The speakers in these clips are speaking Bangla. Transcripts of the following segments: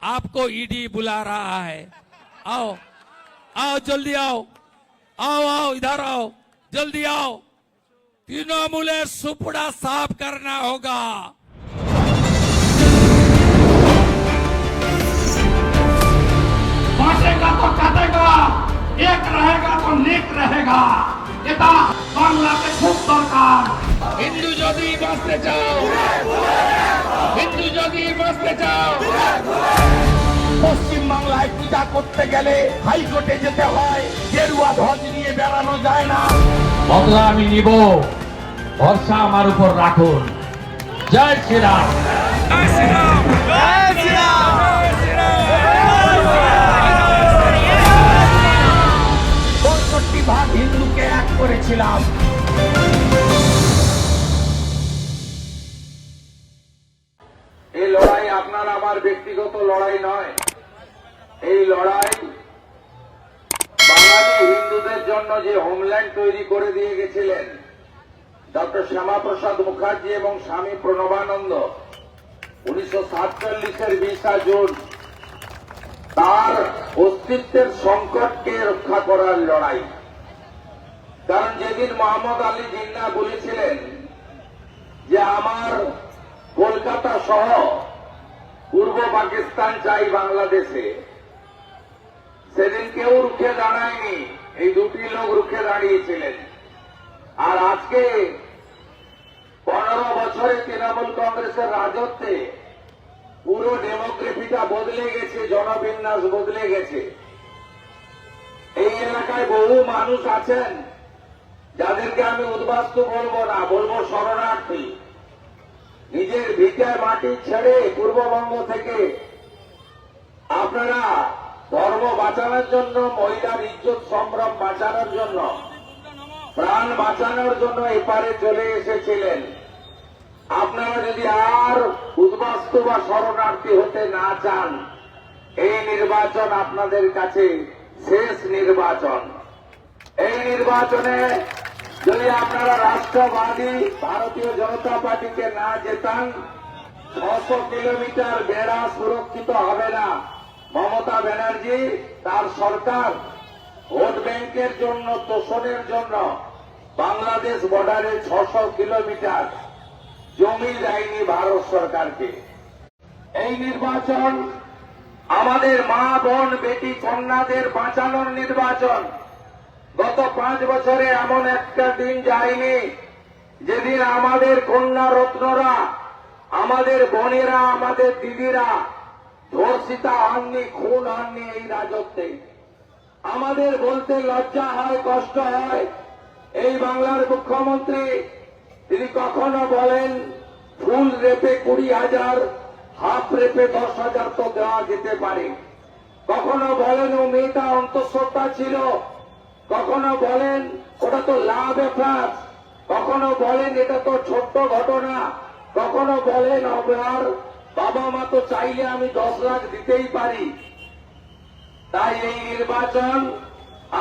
आपको ईडी बुला रहा है। आओ आओ जल्दी आओ, आओ आओ इधर आओ, जल्दी आओ। तृणमूले सुपड़ा साफ करना होगा। बांटेगा तो काटेगा, एक रहेगा तो नेक रहेगा। এটা বাংলাদেশ খুব দরকার। हिंदू যদি বাঁচতে চাও, হিন্দু যদি বাঁচতে চাও, পশ্চিম বাংলায় পূজা করতে গেলে হাইকোর্টে যেতে হয়, গেরুয়া ধ্বজ নিয়ে বেড়ানো যায় না। বদলা আমি নিব, ভরসা আমার উপর রাখুন। জয় শ্রীরাম। জয় শ্রীরাম, জয় শ্রীরাম, জয় শ্রীরাম। ৬৫ ভাগ হিন্দুকে এক করেছিলাম। এই লড়াই আপনার আমার ব্যক্তিগত লড়াই নয়। এই লড়াই বাঙালি হিন্দুদের জন্য যে হোমল্যান্ড তৈরি করে দিয়ে গেছিলেন ডক্টর শ্যামাপ্রসাদ মুখার্জি এবং স্বামী প্রণবানন্দ 1947-এর 20 জুন, তার অস্তিত্বের সংকটকে রক্ষা করার লড়াই। কারণ যেদিন মোহাম্মদ আলী জিন্নাহ বলেছিলেন যে আমার কলকাতা সহ পূর্ব পাকিস্তান চাই বাংলাদেশে, সেদিন কেউ রুখে দাঁড়ায়নি, এই দুটি লোক রুখে দাঁড়িয়েছিলেন। আর আজকে 15 বছরে তৃণমূল কংগ্রেসের রাজত্বে পুরো ডেমোগ্রাফিটা বদলে গেছে, জনবিন্যাস বদলে গেছে। এই এলাকায় বহু মানুষ আছেন যাদেরকে আমি উদ্বাস্তু বলবো না, বলবো শরণার্থী। নিজের ভিটায় মাটি ছেড়ে পূর্ববঙ্গ থেকে আপনারা ধর্ম বাঁচানোর জন্য, মহিলার ইজ্জত সম্ভ্রম বাঁচানোর জন্য, প্রাণ বাঁচানোর জন্য এপারে চলে এসেছিলেন। আপনারা যদি আর উদ্বাস্তু বা শরণার্থী হতে না চান, এই নির্বাচন আপনাদের কাছে শেষ নির্বাচন। এই নির্বাচনে যদি আপনারা রাষ্ট্রবাদী ভারতীয় জনতা পার্টিকে না জেতান, 600 কিলোমিটার বেড়া সুরক্ষিত হবে না। মমতা ব্যানার্জি তার সরকার ভোট ব্যাংকের জন্য, তোষণের জন্য বাংলাদেশ বর্ডারে 600 কিলোমিটার জমি দেয়নি ভারত সরকারকে। এই নির্বাচন আমাদের মা বোন বেটি কন্যাদের বাঁচানোর নির্বাচন। গত 5 বছরে এমন একটা দিন যায়নি যেদিন আমাদের কন্যা রত্নরা, আমাদের বোনেরা, আমাদের দিদিরা ধর্ষিতা হননি, খুন হননি এই রাজত্বে। আমাদের বলতে লজ্জা হয়, কষ্ট হয়। এই বাংলার মুখ্যমন্ত্রী তিনি কখনো বলেন ফুল রেপে 20,000, হাফ রেপে 10,000 তো দেওয়া যেতে পারে। কখনো বলেন ও মেয়েটা অন্তঃসত্ত্বা ছিল, কখনো বলেন ওটা তো লাভ অ্যাফেয়ার, কখনো বলেন এটা তো ছোট্ট ঘটনা, কখনো বলেন আমার বাবা মা তো চাইলে আমি 10 লাখ দিতেই পারি। তাই এই নির্বাচন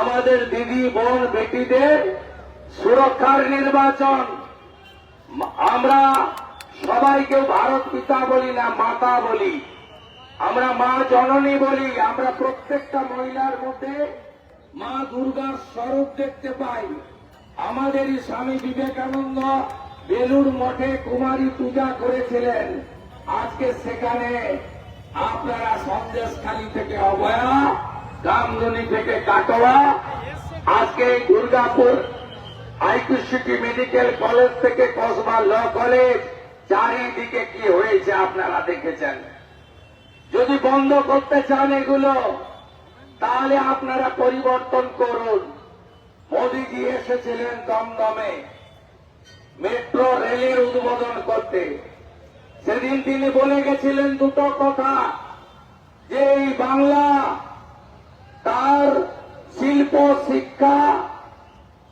আমাদের দিদি বোন বেটিদের সুরক্ষার নির্বাচন। আমরা সবাইকে ভারত পিতা বলি না, মাতা বলি। আমরা মা জননী বলি। আমরা প্রত্যেকটা মহিলার মধ্যে মা দুর্গার স্বরূপ দেখতে পাই। আমাদেরই স্বামী বিবেকানন্দ বেলুর মঠে কুমারী পূজা করেছিলেন। আজকে সেখানে আপনারা সন্দেশখালী থেকে অভয়া, গামদুনি থেকে কাটোয়া, আজকে দুর্গাপুর আইকিউসিটি মেডিকেল কলেজ থেকে কসবা ল কলেজ, চারিদিকে কি হয়েছে আপনারা দেখেছেন। যদি বন্ধ করতে চান এগুলো, তাহলে আপনারা পরিবর্তন করুন। মোদীজি এসেছিলেন দমদমে মেট্রো রেলের উদ্বোধন করতে। সেদিন তিনি বলে গেছিলেন দুটো কথা, যে এই বাংলা তার শিল্প, শিক্ষা,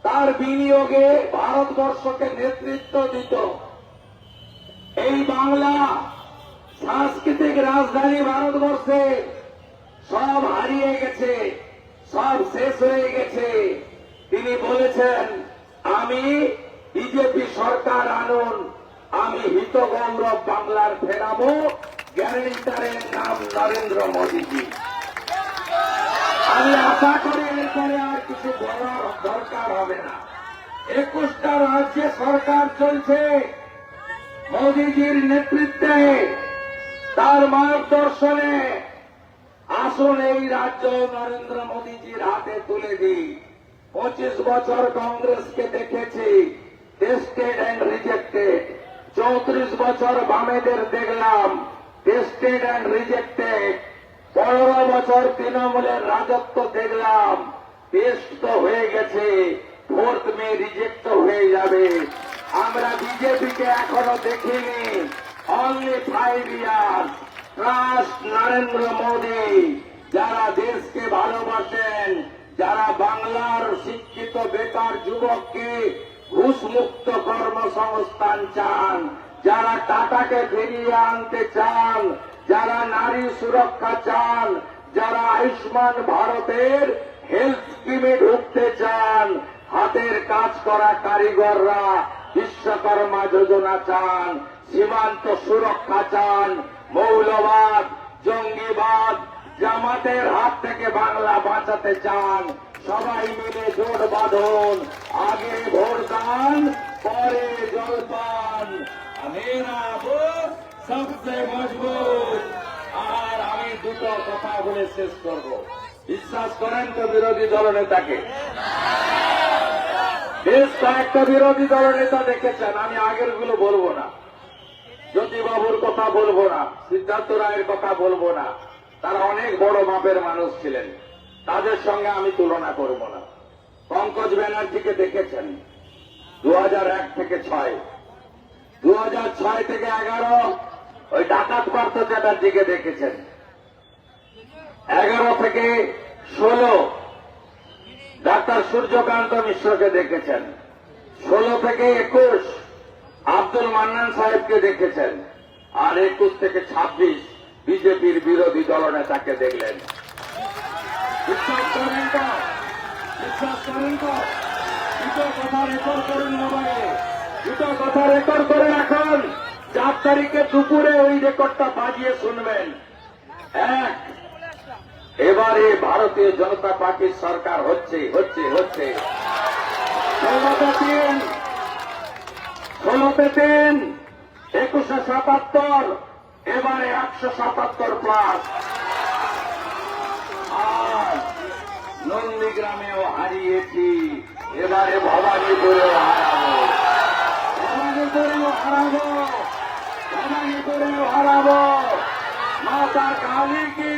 তার বিনিয়োগে ভারতবর্ষকে নেতৃত্ব দিত। এই বাংলা সাংস্কৃতিক রাজধানী ভারতবর্ষে সব হারিয়ে গেছে, সব শেষ হয়ে গেছে। তিনি বলেছেন আমি বিজেপি সরকার আনুন, আমি হিতগৌরব বাংলার ফেরাবো, গ্যারেন্টারের নাম নরেন্দ্র মোদীজি। আমি আশা করি এরপরে আর কিছু বলার দরকার হবে না। 21টা রাজ্যে সরকার চলছে মোদীজির নেতৃত্বে, তার মার্গদর্শনে। আসুন এই রাজ্য নরেন্দ্র মোদীজির হাতে তুলে দিই। 25 বছর কংগ্রেসকে দেখেছি, টেস্টেড অ্যান্ড রিজেক্টেড। 34 বছর বামেদের দেখলাম, টেস্টেড অ্যান্ড রিজেক্টেড। 15 বছর তৃণমূলের রাজত্ব দেখলাম, টেস্ট তো হয়ে গেছে, 4th মে রিজেক্ট হয়ে যাবে। আমরা বিজেপিকে এখনো দেখিনি। Only 5 years. Trust Narendra Modi. যারা দেশকে ভালোবাসেন, যারা বাংলার শিক্ষিত বেকার যুবককে ঘুষমুক্ত কর্মসংস্থান চান, যারা টাটাকে ফিরিয়ে আনতে চান, যারা নারী সুরক্ষা চান, যারা আয়ুষ্মান ভারতের হেলথ স্কিমে ঢুকতে চান, হাতের কাজ করা কারিগররা বিশ্বকর্মা যোজনা চান, সীমান্ত সুরক্ষা চান, মৌলবাদ, জঙ্গিবাদ, জামাতের হাত থেকে বাংলা বাঁচাতে চান, সবাই মিলে জোট বাঁধুন। আগে ভোটদান, পরে জলপান। মেরা বুথ সবচেয়ে মজবুত। আর আমি দুটো কথা বলে শেষ করব। বিশ্বাস করেন তো বিরোধী দলনেতাকে? বেশ কয়েকটা বিরোধী দলনেতা দেখেছেন, আমি আগের গুলো বলবো না। জ্যোতিবাবুর কথা বলবো না, সিদ্ধার্থ রায়ের কথা বলবো না। তারা অনেক বড় মাপের মানুষ ছিলেন, তাদের সঙ্গে আমি তুলনা করব না। পঙ্কজ ব্যানার্জিকে দেখেছেন 2001 থেকে 6, 2006 থেকে 11 ওই ডাকাত পার্থ চ্যাটার্জিকে দেখেছেন, 11 থেকে 16 ডাক্তার সূর্যকান্ত মিশ্রকে দেখেছেন, 16 থেকে 21 আব্দুল মান্নান সাহেবকে দেখেছেন, আর 21 থেকে 26 বিজেপির বিরোধী দলনেতাকে দেখলেন। বিশ্বাস করেন তো? বিশ্বাস করেন তো? দুটো কথা রেকর্ড করুন মোবাইলে, দুটো কথা রেকর্ড করে রাখুন। 4 তারিখে দুপুরে ওই রেকর্ডটা বাজিয়ে শুনবেন। এক, এবারে ভারতীয় জনতা পার্টির সরকার হচ্ছে হচ্ছে হচ্ছে 16-3, 2177, এবারে 177 প্লাস। আর নন্দীগ্রামেও হারিয়েছি, এবারে ভবানীপুরেও হারাবো, ভবানীপুরেও হারাবো, ভবানীপুরেও হারাবো। মাতা কালী কি,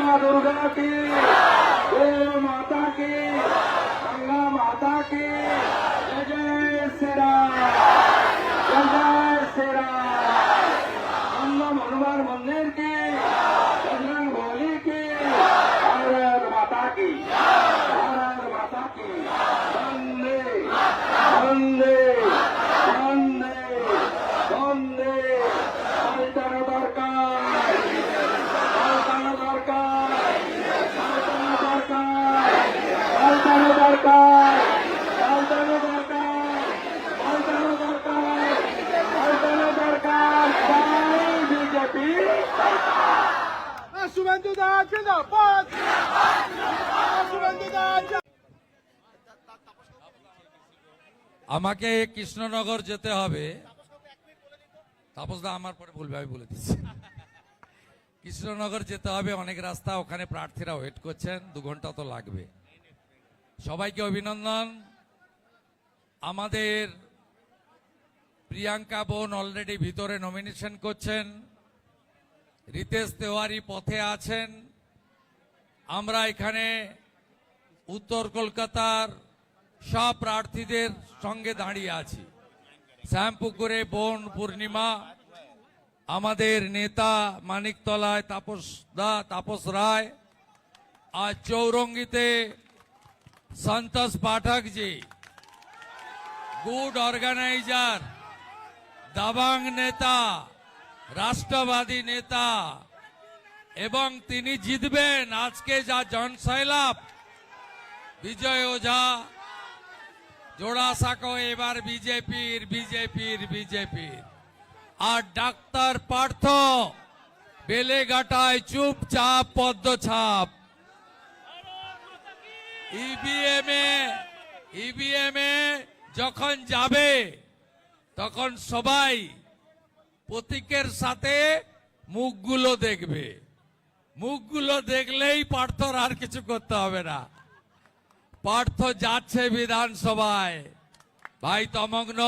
মা দুর্গা কি, গো মাতা কি, গঙ্গা মাতা কি, জয় জয় শ্রীরাম, জয় জয় শ্রীরাম। হনুমান মন্দির কি, বজরং বলি কি, ভারত মাতা কি, ভারত মাতা কি। বন্দে বন্দে বন্দে বন্দে। পাল্টানো দরকার, পাল্টানো দরকার, পাল্টানো দরকার, পাল্টানো দরকার, পাল্টানো দরকার, পাল্টানো দরকার, পাল্টানো দরকার। জয় বিজেপি। শুভেন্দু দা জিন্দাবাদ, শুভেন্দু দা। আমাকে কৃষ্ণনগর যেতে হবে। তাপসদা আমার পরে বলবে, আমি বলে দিচ্ছি। কৃষ্ণনগর যেতে হবে, অনেক রাস্তা, ওখানে প্রার্থীরা ওয়েট করছেন, 2 ঘন্টা তো লাগবে। সবাইকে অভিনন্দন। আমাদের প্রিয়াঙ্কা বোন অলরেডি ভিতরে নমিনেশন করছেন, রিতেশ তেওয়ারি পথে আছেন। আমরা এখানে উত্তর কলকাতার সব প্রার্থীদের সঙ্গে দাঁড়িয়ে আছি। শ্যামপুকুরে বোন পূর্ণিমা, আমাদের নেতা মানিকতলায় তাপস রায়, আর চৌরঙ্গিতে সন্তোষ পাঠক জি, গুড অর্গানাইজার, দাবাং নেতা, রাষ্ট্রবাদী নেতা, এবং তিনি জিতবেন। আজকে যা জনসৈলাপ, বিজয় ওঝা, জোড়াসাঁকো এবার বিজেপির বিজেপির বিজেপির। আর ডাক্তার পার্থ বেলেঘাটায় চুপচাপ পদ্মছাপ। ইভিএম এ যখন যাবে তখন সবাই প্রতীকের সাথে মুখগুলো দেখবে, মুখগুলো দেখলেই পার্থর আর কিছু করতে হবে না। পার্থ যাচ্ছে বিধানসভায়। ভাই তমগ্ন,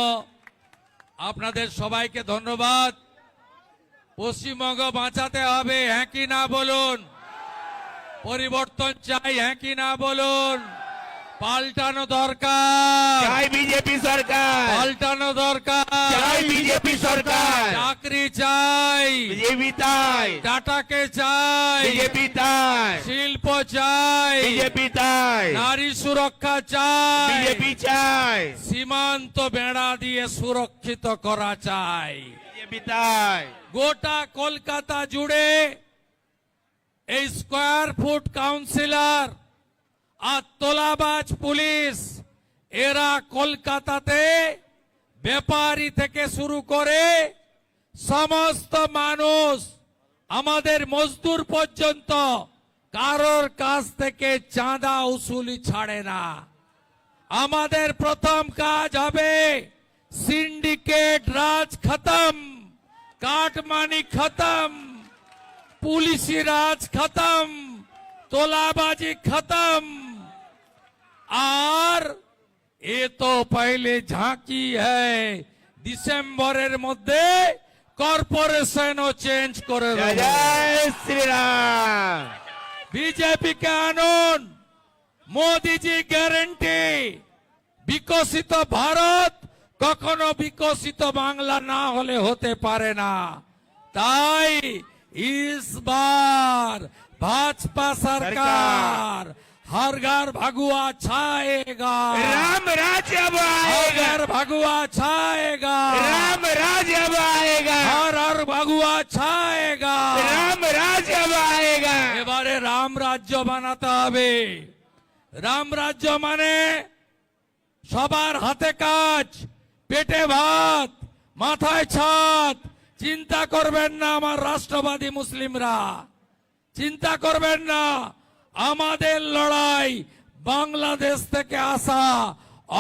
আপনাদের সবাইকে ধন্যবাদ। পশ্চিমবঙ্গ বাঁচাতে হবে, হ্যাঁ কি না বলুন? পরিবর্তন চাই, হ্যাঁ কি না বলুন? পাল্টানো দরকার, জয় বিজেপি সরকার, পাল্টানো দরকার। জয় বিজেপি সরকার, চাকরি চাই, বিজেপি তাই, টাটাকে চাই, বিজেপি তাই, শিল্প চাই, বিজেপি তাই, নারী সুরক্ষা চাই, বিজেপি চাই, সীমান্ত বেড়া দিয়ে সুরক্ষিত করা চাই। বিজেপি তাই, গোটা কলকাতা জুড়ে এই স্কয়ার ফুট কাউন্সিলর আর তোলাবাজ পুলিশ এরা কলকাতাতে ব্যাপারী থেকে শুরু করে সমস্ত মানুষ, আমাদের মজদুর পর্যন্ত কারোর কাছ থেকে চাঁদা উসুলি ছাড়ে না। আমাদের প্রথম কাজ হবে সিন্ডিকেট রাজ খতম, কাটমানি খতম, पुलिसी राज खत्म, तोलाबाजी खत्म। और ये तो पहले झांकी है, डिसेम्बरेर मध्य कॉर्पोरेशनও চেঞ্জ করে জয় দেব। জয় শ্রীরাম, বিজেপি কে আনুন, মোদিজি গ্যারেন্টি। বিকশিত ভারত কখনো বিকশিত বাংলা না হলে হতে পারে না। তাই इस बार भाजपा सरकार हर घर भगुआ छाएगा, राम राज्य अब हर आएगा, घर भगुआ छाएगा, राम राज्य अब आएगा, हर हर भगुआ छाएगा। राम राज्य अब आएगा, এবারে রাম রাজ্য বানাতে হবে। রাম রাজ্য মানে সবার হাতে কাজ, পেটে ভাত, মাথায় ছাদ। চিন্তা করবেন না আমার রাষ্ট্রবাদী মুসলিমরা, চিন্তা করবেন না। আমাদের লড়াই বাংলাদেশ থেকে আসা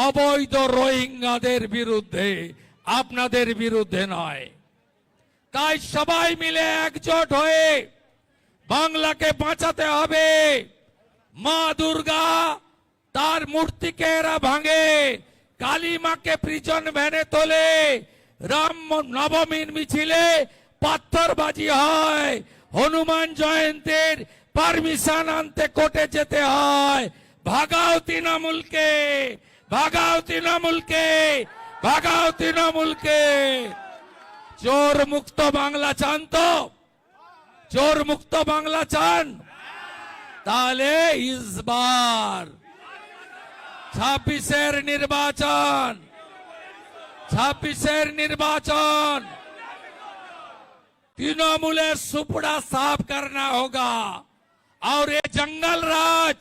অবৈধ রোহিঙ্গাদের বিরুদ্ধে, আপনাদের বিরুদ্ধে নয়। তাই সবাই মিলে একজোট হয়ে বাংলাকে বাঁচাতে হবে। মা দুর্গা তার মূর্তিকে এরা ভাঙে, কালী মাকে প্রিজন ভ্যানে তোলে, রাম নবমীর মিছিলে পাথরবাজি হয়, হনুমান জয়ন্তীর পারমিশন আনতে কোর্টে যেতে হয়। ভাগাও তৃণমূলকে, ভাগাও তৃণমূলকে, ভাগাও তৃণমূলকে। চোর মুক্ত বাংলা চান তো? চোর মুক্ত বাংলা চান? তাহলে ইসবার 26-এর নির্বাচন, 26-এর নির্বাচন तृणमूल सुपड़ा साफ करना होगा और ये जंगल राज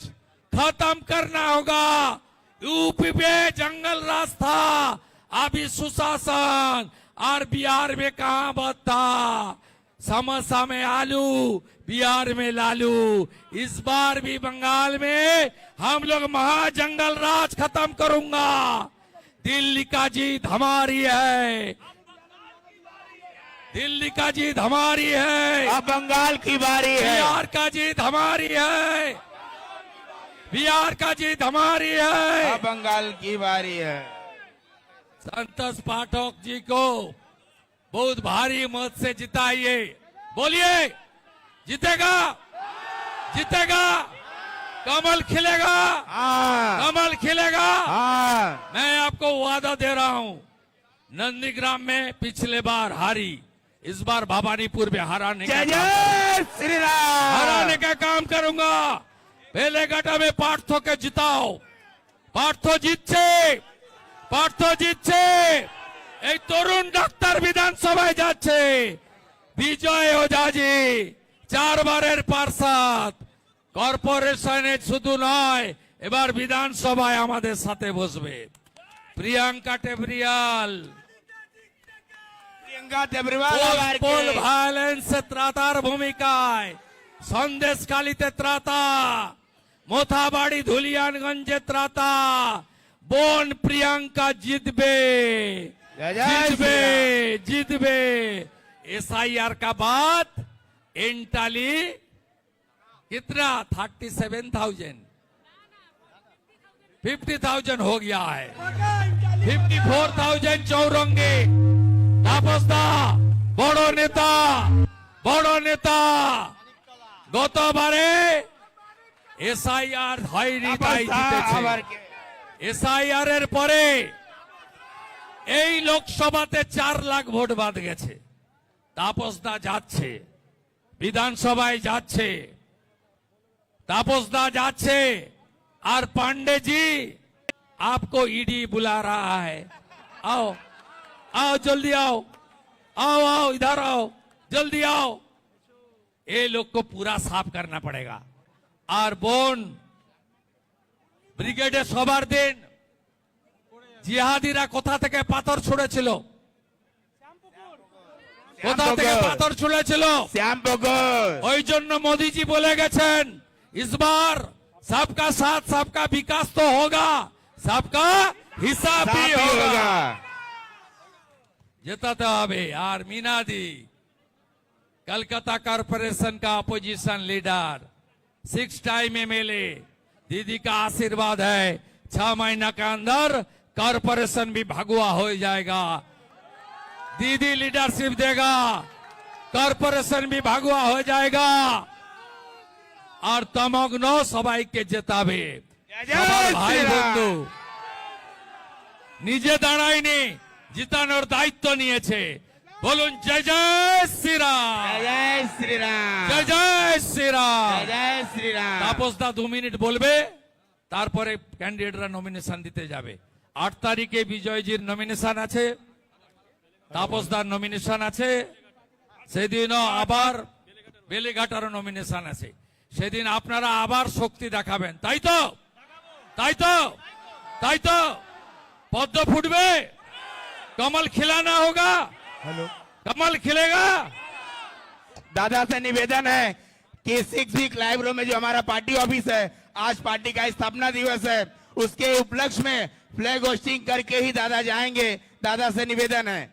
खत्म करना होगा। यूपी में जंगल राज था, अभी सुशासन, और बिहार में कहां बद था? समोसा में आलू, बिहार में लालू। इस बार भी बंगाल में हम लोग महाजंगल राज खत्म करूंगा। दिल्ली का जीत हमारी है, दिल्ली का जीत हमारी है, अब बंगाल की बारी है, बिहार का जीत हमारी है, बिहार का जीत हमारी है। अब बंगाल की बारी है। संतोष पाठक जी को बहुत भारी मत से जिताइए। बोलिए, जीतेगा, जीतेगा, कमल खिलेगा, हाँ, कमल खिलेगा। हाँ, मैं आपको वादा दे रहा हूं, नंदीग्राम में पिछले बार हारी, इस बार भवानीपुर में हराने का जय काम जय श्री राम, हराने का काम करूंगा। বেলেঘাটা में পার্থকে জিতাও। পার্থ জিতছে, পার্থ জিতছে। এই তরুণ ডাক্তার বিধানসভায় যাচ্ছে। বিজয় ওঝাজি 4 বারের পার্ষদ, কর্পোরেশনে শুধু নয় এবার বিধানসভায় আমাদের সাথে বসবে। প্রিয়াঙ্কা টেবরিয়াল, प्रियंका तेबरीवाल आभार পোল के ভায়োলেন্সে ত্রাতার ভূমিকায় সন্দেশখালীতে ত্রাতা, মোথাবাড়ি ধুলিয়ানগঞ্জে ত্রাতা, বোন প্রিয়াঙ্কা জিতবে, जय जय জিতবে, श्री জিতবে। एसआईआर का बाद इंटाली कितना 37,000 50,000 हो गया है, 54,000 चौरंगी। তাপসদা বড় নেতা, বড় নেতা। গতবারে এসআইআর হয়নি তাই आभार জিতেছে। के এসআইআর এর পরে এই লোকসভাতে 4 লাখ ভোট বাদ গেছে। তাপসদা যাচ্ছে, বিধানসভায় যাচ্ছে, তাপসদা যাচ্ছে। আর पांडे जी आपको ईडी बुला रहा है, आओ आओ जल्दी आओ, आओ आओ इधर आओ, जल्दी आओ। ये लोग को पूरा साफ करना पड़ेगा। और बोन ব্রিগেডে সবার দিন জিহাদিরা কোথা থেকে পাথর ছুঁড়েছিল, কোথা থেকে পাথর ছুঁড়েছিল, श्याम बगोर ওই জন্য মোদিজি বলে গেছেন इस बार सबका साथ सबका विकास तो होगा, सबका हिसाब भी साथ ही होगा। होगा জেতাতে হবে। আর মিনাদি कलकत्ता कॉरपोरेशन का अपोजिशन लीडर, 6 टाइम एमएलए, दीदी का आशीर्वाद है 6 महीना के अंदर कॉरपोरेशन भी भगवा हो जाएगा। दीदी लीडरशिप देगा, कॉरपोरेशन भी भगवा हो जाएगा। और तमग्न सबाई के জেতাবে। जय সবার ভাই श्री राम। বন্ধু নিজে দাঁড়ায়নি, জিতানোর দায়িত্ব নিয়েছে। বলুন জয় জয় শ্রীরাম, जय जय श्री राम জয় জয় শ্রীরাম। जय जय श्री राम তাপসদা 2 মিনিট বলবে, তারপরে ক্যান্ডিডেটরা নমিনেশন দিতে যাবে। 8 তারিখে বিজয়জির নমিনেশন আছে, তাপসদার নমিনেশন আছে, সেদিনও আবার বেলেঘাটারও নমিনেশন আছে। সেদিন আপনারা আবার শক্তি দেখাবেন, তাই তো? তাই তো? তাই তো? পদ্ম ফুটবে, कमल खिलाना होगा, कमल खिलेगा। दादा से निवेदन है कि 6 वीक लाइव में जो हमारा पार्टी ऑफिस है, आज पार्टी का स्थापना दिवस है, उसके उपलक्ष्य में फ्लैग होस्टिंग करके ही दादा जाएंगे। दादा से निवेदन है।